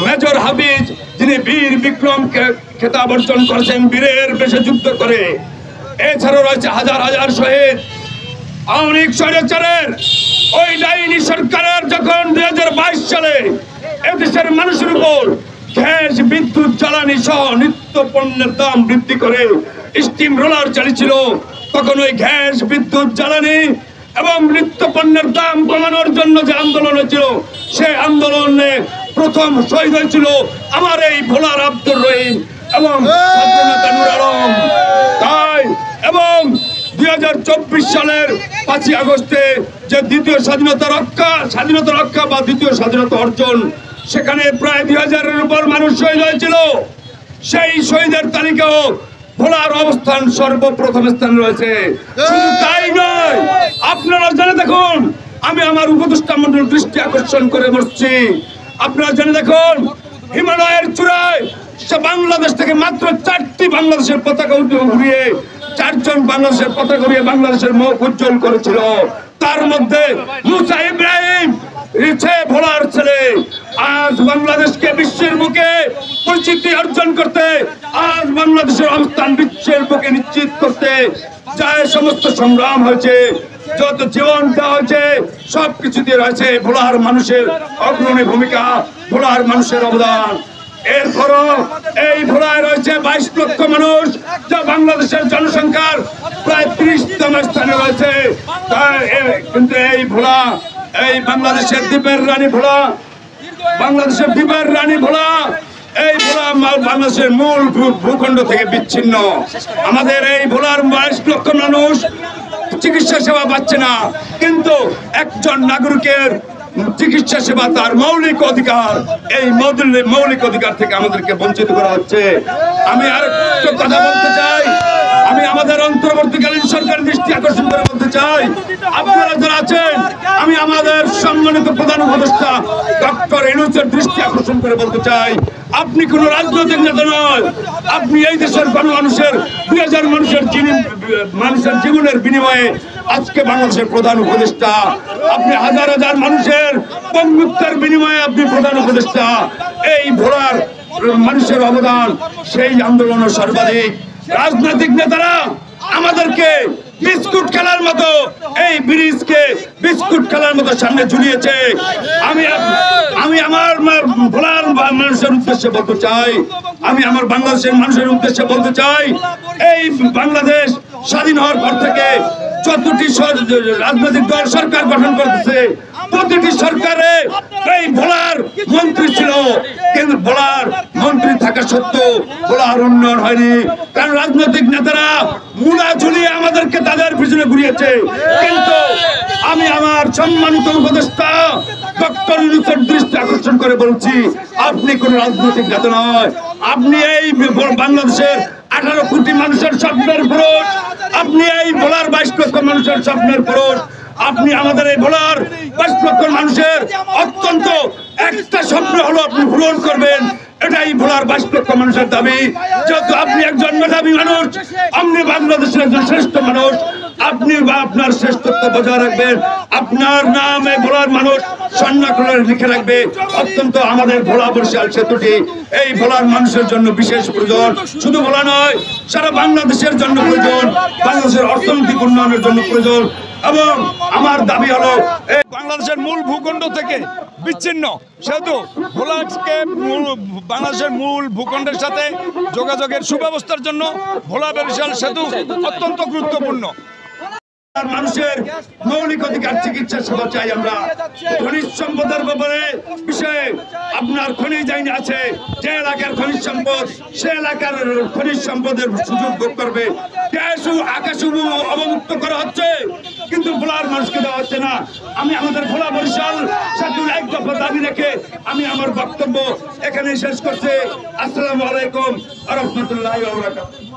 Major হাফিজ যিনি বীর বিক্রম খেতাব অর্জন করেছেন বীরের বেশে যুদ্ধ করে। এছাড়াও রয়েছে হাজার হাজার শহীদ। আওয়ামী লীগ স্বৈরাচারের ওই ডাইনি সরকারের যখন 2022 সালে এদেশের মানুষের উপর গ্যাস বিদ্যুৎ জ্বালানি সহ নিত্য পণ্যের দাম বৃদ্ধি করে স্টিম রোলার চালিয়েছিল, তখন ওই গ্যাস বিদ্যুৎ জ্বালানি এবং নিত্য পণ্যের দাম কমানোর জন্য যে আন্দোলন হয়েছিল, সেই আন্দোলনে প্রথম শহীদ হয়েছিল আমার এই ভোলার আব্দুর রহিম এবং ছাত্রনেতা নূর আলম। তাই এবং 2024 সালের 5ই আগস্টে যে দ্বিতীয় স্বাধীনতা রক্ষা বা দ্বিতীয় স্বাধীনতা অর্জন, সেখানে প্রায় 2000-এর উপর মানুষ শহীদ হয়েছিল। সেই শহীদের তালিকাও ভোলার অবস্থান সর্বপ্রথম স্থানে রয়েছে। শুধু তাই নয়, আপনারা জেনে দেখুন, আমি আমার উপদেষ্টা মন্ডলীর দৃষ্টি আকর্ষণ করে বসছি, আপনারা জেনে দেখুন হিমালয়ের চূড়ায় বাংলাদেশ থেকে মাত্র 4টি বাংলাদেশের পতাকা উড়িয়ে 4 জন বাংলাদেশের পতাকা উড়িয়ে বাংলাদেশের মুখ উজ্জ্বল করেছিল। তার মধ্যে মুসা ইব্রাহিম ভোলার ছেলে। আজ বাংলাদেশকে বিশ্বের বুকে পরিচিতি অর্জন করতে, আজ বাংলাদেশের অবস্থান বিশ্বের বুকে নিশ্চিত করতে যা সমস্ত সংগ্রাম হয়েছে, যত জীবন দেওয়া হয়েছে, সবকিছুতে রয়েছে ভোলার মানুষের অগ্রণী ভূমিকা, ভোলার মানুষের অবদান। এরপরও এই ভোলায় রয়েছে 22 লক্ষ মানুষ, যা বাংলাদেশের জনসংখ্যার প্রায় 30তম স্থানে রয়েছে। কিন্তু এই ভোলা, এই বাংলাদেশের দ্বীপের রানী ভোলা, বাংলাদেশের দ্বীপের রানী ভোলা, এই ভোলা বাংলাদেশের মূল ভূখণ্ড থেকে বিচ্ছিন্ন। আমাদের এই ভোলার 22 লক্ষ মানুষ চিকিৎসা সেবা পাচ্ছে না, কিন্তু একজন নাগরিকের চিকিৎসা সেবা তার মৌলিক অধিকার, এই মৌলিক অধিকার থেকে আমাদেরকে বঞ্চিত করা হচ্ছে। আমি আরেকটা কথা বলতে চাই, আমি আমাদের অন্তর্বর্তীকালীন সরকারের দৃষ্টি আকর্ষণ করে বলতে চাই, আপনারা যারা আছেন, আমি আমাদের সম্মানিত প্রধান উপদেষ্টা ডক্টর ইউনূসের দৃষ্টি আকর্ষণ করে বলতে চাই, আপনি কোন রাজনৈতিক নেতা নয়, আপনি এই দেশের মানুষের 2000 মানুষের জীবনের বিনিময়ে আজকে বাংলাদেশের প্রধান উপদেষ্টা। আপনি হাজার হাজার মানুষের পঙ্গুত্বের বিনিময়ে আপনি প্রধান উপদেষ্টা। এই ভোলার মানুষের অবদান, সেই আন্দোলনের সর্বাধিক। রাজনৈতিক নেতারা আমাদেরকে বিস্কুট খেলার মতো, এই ব্রিজকে বিস্কুট খেলার মতো সামনে ঝুলিয়েছে। আমি আমার ভোলার মানুষের উদ্দেশ্যে বলতে চাই, আমি আমার বাংলাদেশের মানুষের উদ্দেশ্যে বলতে চাই, এই বাংলাদেশ স্বাধীন হওয়ার পর থেকে যতটি রাজনৈতিক দল সরকার গঠন করতেছে, প্রতিটি সরকারে এই ভোলার মন্ত্রী ছিল, কিন্তু ভোলার মন্ত্রী থাকা সত্ত্বেও ভোলার উন্নয়ন হয়নি, কারণ রাজনৈতিক নেতারা মুলা ঝুলিয়ে আমাদেরকে তাদের পিছনে ঘুরিয়েছে। কিন্তু আমি আমার সম্মানিত উপদেষ্টা ডক্টর ইউনূসের দৃষ্টি আকর্ষণ করে বলছি, আপনি কোন রাজনৈতিক নেতা নয়, আপনি এই বাংলাদেশের 18 কোটি মানুষের স্বপ্নের পুরুষ, আপনি এই ভোলার 22 লক্ষ মানুষের স্বপ্নের পুরুষ, আপনি আমাদের এই ভোলার 22 লক্ষ মানুষের অত্যন্ত একটা স্বপ্ন হলো আপনি পূরণ করবেন, এটাই ভোলার 22 লক্ষ মানুষের দাবি। যেহেতু আপনি একজন মেধাবী মানুষ, আপনি বাংলাদেশের একজন শ্রেষ্ঠ মানুষ, আপনি আপনার শ্রেষ্ঠত্ব বজায় রাখবেন, আপনার নাম এই ভোলার মানুষ স্বর্ণাক্ষরে লিখে রাখবে। অত্যন্ত আমাদের ভোলা বরিশাল সেতুটি এই ভোলার মানুষের জন্য বিশেষ প্রয়োজন, শুধু ভোলা নয়, সারা বাংলাদেশের জন্য প্রয়োজন, বাংলাদেশের অর্থনৈতিক উন্নয়নের জন্য প্রয়োজন। এবং আমার দাবি হলো এই বাংলাদেশের মূল ভূখণ্ড থেকে বিচ্ছিন্ন সেতু ভোলাকে বাংলাদেশের মূল ভূখণ্ডের সাথে যোগাযোগের সুব্যবস্থার জন্য ভোলা বরিশাল সেতু অত্যন্ত গুরুত্বপূর্ণ। মানুষের মৌলিক অধিকার চিকিৎসা সেবা চাই আমরা। খনিজ সম্পদের ব্যাপারে বিষয়ে আপনার খনিজ আইন আছে, যে এলাকার খনিজ সম্পদ সে এলাকার খনিজ সম্পদের সুযোগ ভোগ করবে। আকাশ অবমুক্ত করা হচ্ছে, কিন্তু ভোলার মানুষকে দেওয়া হচ্ছে না। আমি আমাদের ভোলা বরিশাল সেতুর এক দফা দাবি রেখে আমি আমার বক্তব্য এখানে শেষ করছি। আসসালামু আলাইকুম ওয়া রাহমাতুল্লাহি ওয়া বারাকাতুহু।